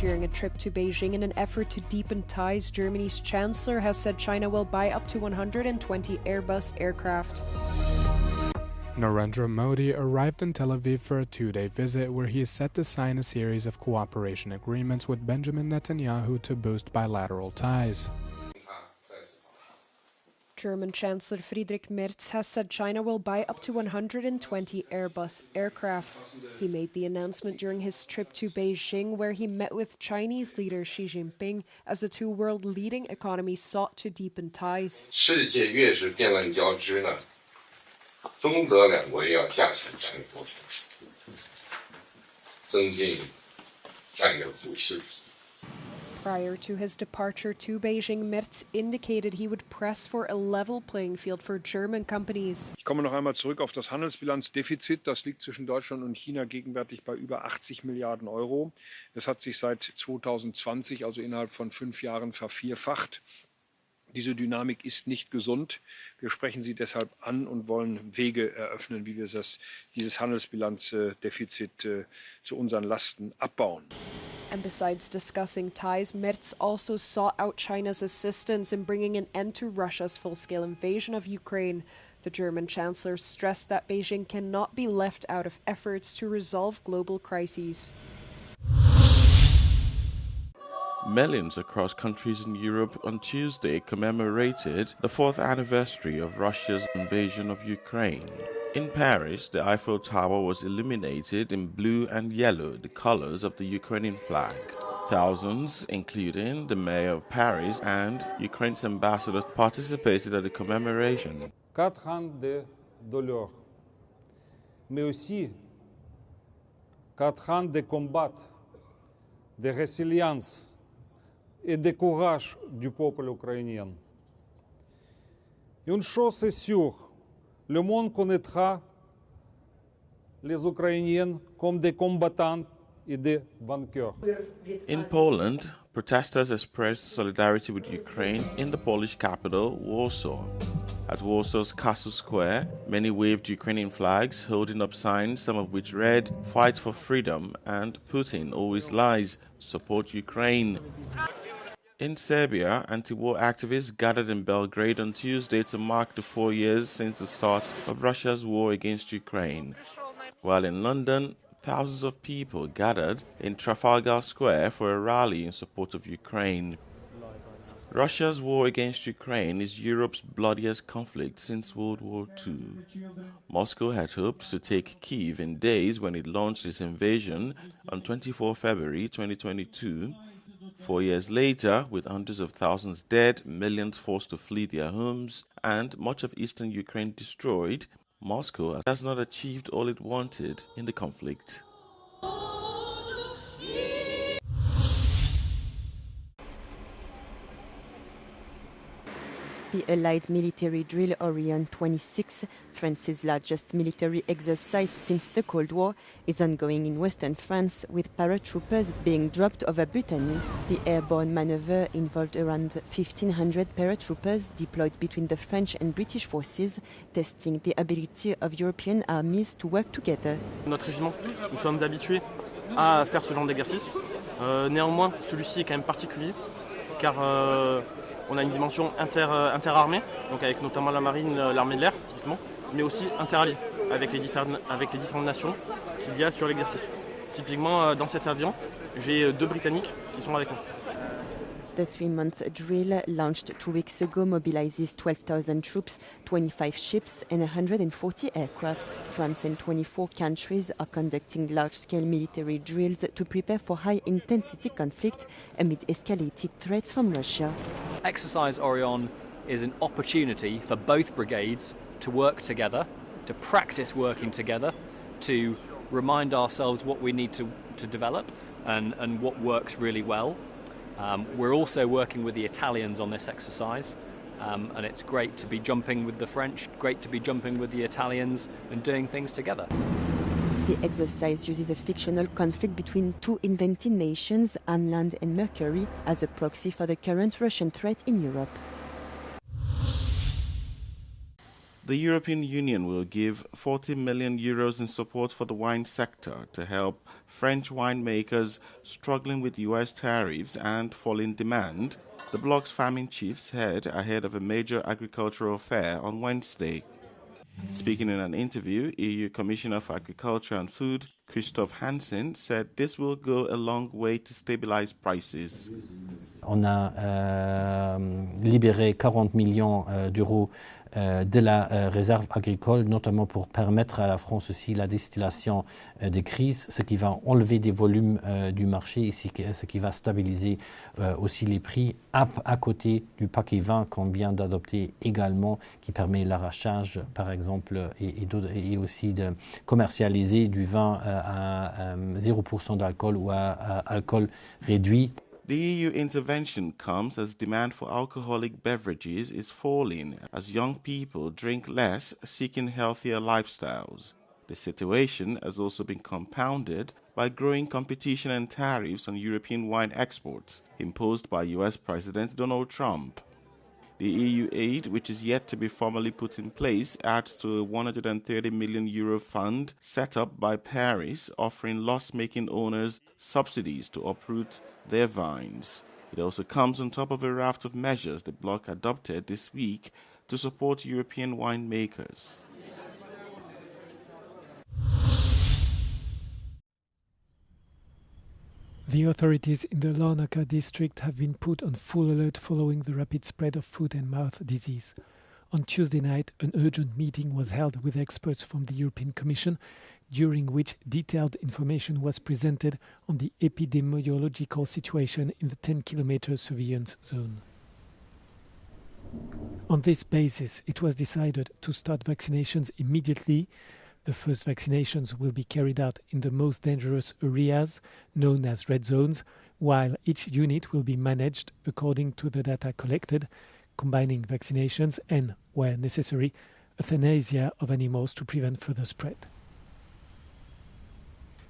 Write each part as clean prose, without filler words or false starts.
During a trip to Beijing in an effort to deepen ties, Germany's chancellor has said China will buy up to 120 Airbus aircraft. Narendra Modi arrived in Tel Aviv for a two-day visit where he is set to sign a series of cooperation agreements with Benjamin Netanyahu to boost bilateral ties. German Chancellor Friedrich Merz has said China will buy up to 120 Airbus aircraft. He made the announcement during his trip to Beijing, where he met with Chinese leader Xi Jinping as the two world-leading economies sought to deepen ties. 世界越是电乱交织呢，中德两国要加强战略沟通，增进战略互信。 Prior to his departure to Beijing, Merz indicated he would press for a level playing field for German companies. Ich komme noch einmal zurück auf das Handelsbilanzdefizit. Das liegt zwischen Deutschland und China gegenwärtig bei über 80 Milliarden Euro. Das hat sich seit 2020, also innerhalb von 5 Jahren, vervierfacht. Diese Dynamik ist nicht gesund. Wir sprechen sie deshalb an und wollen Wege eröffnen, wie wir dieses Handelsbilanzdefizit zu unseren Lasten abbauen. And besides discussing ties, Merz also sought out China's assistance in bringing an end to Russia's full-scale invasion of Ukraine. The German chancellor stressed that Beijing cannot be left out of efforts to resolve global crises. Millions across countries in Europe on Tuesday commemorated the 4th anniversary of Russia's invasion of Ukraine. In Paris, the Eiffel Tower was illuminated in blue and yellow, the colors of the Ukrainian flag. Thousands, including the mayor of Paris and Ukraine's ambassador, participated at the commemoration. 4 ans de douleur, mais aussi 4 ans de combat, de résilience et de courage du peuple ukrainien. Une chose est sûre, le monde connaîtra les Ukrainiens comme des combattants et des vainqueurs. In Poland, protesters expressed solidarity with Ukraine in the Polish capital, Warsaw. At Warsaw's Castle Square, many waved Ukrainian flags, holding up signs, some of which read, "Fight for freedom" and "Putin always lies, support Ukraine." In Serbia, anti-war activists gathered in Belgrade on Tuesday to mark the 4 years since the start of Russia's war against Ukraine. While in London, thousands of people gathered in Trafalgar Square for a rally in support of Ukraine. Russia's war against Ukraine is Europe's bloodiest conflict since World War II. Moscow had hoped to take Kyiv in days when it launched its invasion on 24 February 2022. 4 years later, with hundreds of thousands dead, millions forced to flee their homes, and much of eastern Ukraine destroyed, Moscow has not achieved all it wanted in the conflict. The Allied military drill Orion 26, France's largest military exercise since the Cold War, is ongoing in western France, with paratroopers being dropped over Brittany. The airborne maneuver involved around 1,500 paratroopers deployed between the French and British forces, testing the ability of European armies to work together. Notre régiment, nous sommes habitués à faire ce genre d'exercice. Néanmoins, celui-ci est quand même particulier, car on a une dimension interarmée, donc avec notamment la marine, l'armée de l'air, typiquement, mais aussi interalliée, avec les différentes nations qu'il y a sur l'exercice. Typiquement, dans cet avion, j'ai 2 Britanniques qui sont avec moi. The 3-month drill, launched 2 weeks ago, mobilizes 12,000 troops, 25 ships and 140 aircraft. France and 24 countries are conducting large-scale military drills to prepare for high-intensity conflict amid escalated threats from Russia. Exercise Orion is an opportunity for both brigades to work together, to practice working together, to remind ourselves what we need to develop and what works really well. We're also working with the Italians on this exercise, and it's great to be jumping with the French, great to be jumping with the Italians and doing things together. The exercise uses a fictional conflict between 2 invented nations, Anland and Mercury, as a proxy for the current Russian threat in Europe. The European Union will give €40 million in support for the wine sector to help French winemakers struggling with US tariffs and falling demand, the bloc's farming chiefs said ahead of a major agricultural fair on Wednesday. Speaking in an interview, EU Commissioner for Agriculture and Food, Christophe Hansen, said this will go a long way to stabilize prices. On a libéré 40 millions d'euros de la réserve agricole, notamment pour permettre à la France aussi la distillation des crises, ce qui va enlever des volumes du marché et ce qui va stabiliser aussi les prix, à côté du paquet vin qu'on vient d'adopter également, qui permet l'arrachage, par exemple, et aussi de commercialiser du vin à 0% d'alcool ou à alcool réduit. The EU intervention comes as demand for alcoholic beverages is falling as young people drink less, seeking healthier lifestyles. The situation has also been compounded by growing competition and tariffs on European wine exports imposed by US President Donald Trump. The EU aid, which is yet to be formally put in place, adds to a €130 million fund set up by Paris, offering loss-making owners subsidies to uproot their vines. It also comes on top of a raft of measures the bloc adopted this week to support European winemakers. The authorities in the Larnaca district have been put on full alert following the rapid spread of foot and mouth disease. On Tuesday night, an urgent meeting was held with experts from the European Commission, during which detailed information was presented on the epidemiological situation in the 10-kilometer surveillance zone. On this basis, it was decided to start vaccinations immediately. The first vaccinations will be carried out in the most dangerous areas, known as red zones, while each unit will be managed according to the data collected, combining vaccinations and, where necessary, euthanasia of animals to prevent further spread.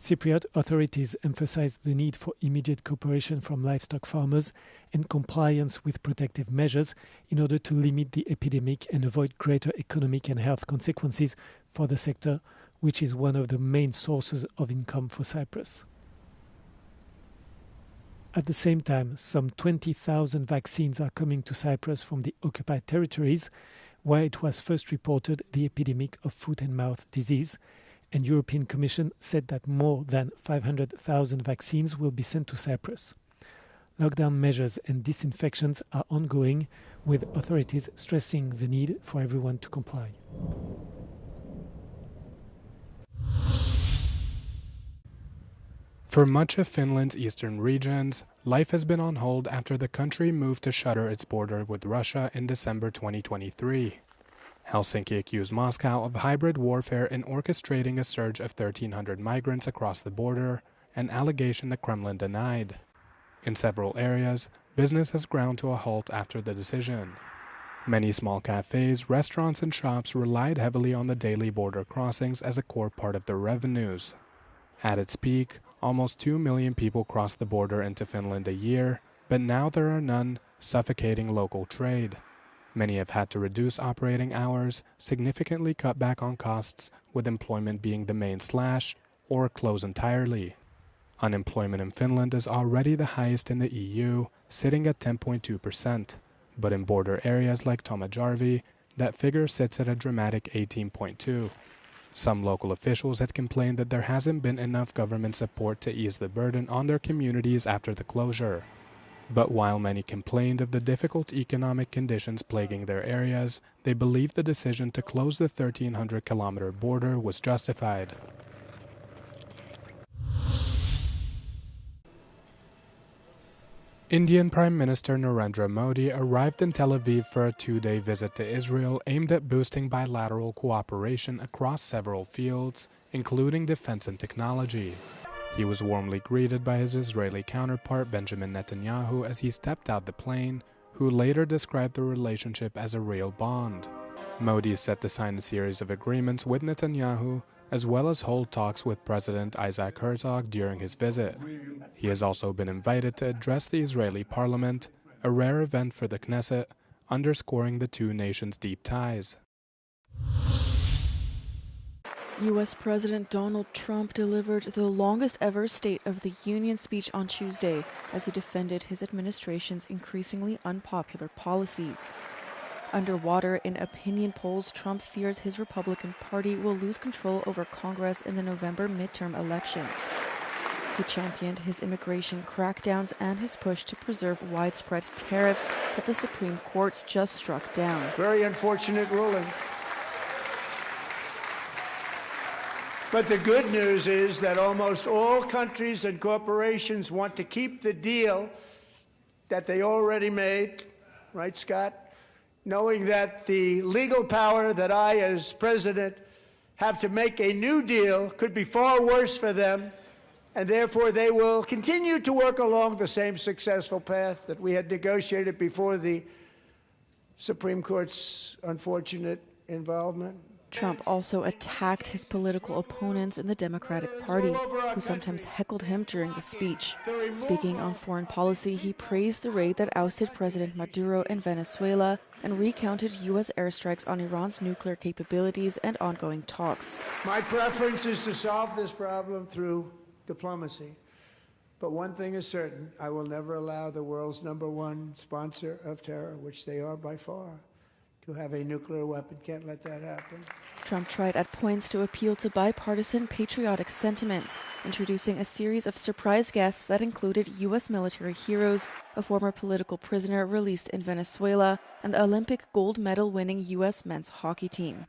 Cypriot authorities emphasized the need for immediate cooperation from livestock farmers and compliance with protective measures in order to limit the epidemic and avoid greater economic and health consequences for the sector, which is one of the main sources of income for Cyprus. At the same time, some 20,000 vaccines are coming to Cyprus from the occupied territories, where it was first reported the epidemic of foot and mouth disease, and European Commission said that more than 500,000 vaccines will be sent to Cyprus. Lockdown measures and disinfections are ongoing, with authorities stressing the need for everyone to comply. For much of Finland's eastern regions, life has been on hold after the country moved to shutter its border with Russia in December 2023. Helsinki accused Moscow of hybrid warfare in orchestrating a surge of 1,300 migrants across the border, an allegation the Kremlin denied. In several areas, business has ground to a halt after the decision. Many small cafes, restaurants, and shops relied heavily on the daily border crossings as a core part of their revenues. At its peak, almost 2 million people crossed the border into Finland a year, but now there are none, suffocating local trade. Many have had to reduce operating hours, significantly cut back on costs, with employment being the main slash, or close entirely. Unemployment in Finland is already the highest in the EU, sitting at 10.2%, but in border areas like Tomajärvi, that figure sits at a dramatic 18.2%. Some local officials had complained that there hasn't been enough government support to ease the burden on their communities after the closure. But while many complained of the difficult economic conditions plaguing their areas, they believed the decision to close the 1,300-kilometer border was justified. Indian Prime Minister Narendra Modi arrived in Tel Aviv for a two-day visit to Israel aimed at boosting bilateral cooperation across several fields, including defense and technology. He was warmly greeted by his Israeli counterpart Benjamin Netanyahu as he stepped out the plane, who later described the relationship as a real bond. Modi is set to sign a series of agreements with Netanyahu, as well as hold talks with President Isaac Herzog during his visit. He has also been invited to address the Israeli parliament, a rare event for the Knesset, underscoring the two nations' deep ties. U.S. President Donald Trump delivered the longest ever State of the Union speech on Tuesday as he defended his administration's increasingly unpopular policies. Underwater in opinion polls, Trump fears his Republican Party will lose control over Congress in the November midterm elections. He championed his immigration crackdowns and his push to preserve widespread tariffs that the Supreme Court just struck down. Very unfortunate ruling. But the good news is that almost all countries and corporations want to keep the deal that they already made, right, Scott? Knowing that the legal power that I, as president, have to make a new deal could be far worse for them, and therefore they will continue to work along the same successful path that we had negotiated before the Supreme Court's unfortunate involvement. Trump also attacked his political opponents in the Democratic Party, who sometimes heckled him during the speech. Speaking on foreign policy, he praised the raid that ousted President Maduro in Venezuela and recounted U.S. airstrikes on Iran's nuclear capabilities and ongoing talks. My preference is to solve this problem through diplomacy. But one thing is certain, I will never allow the world's #1 sponsor of terror, which they are by far, to have a nuclear weapon. Can't let that happen. Trump tried at points to appeal to bipartisan patriotic sentiments, introducing a series of surprise guests that included U.S. military heroes, a former political prisoner released in Venezuela, and the Olympic gold medal winning U.S. men's hockey team.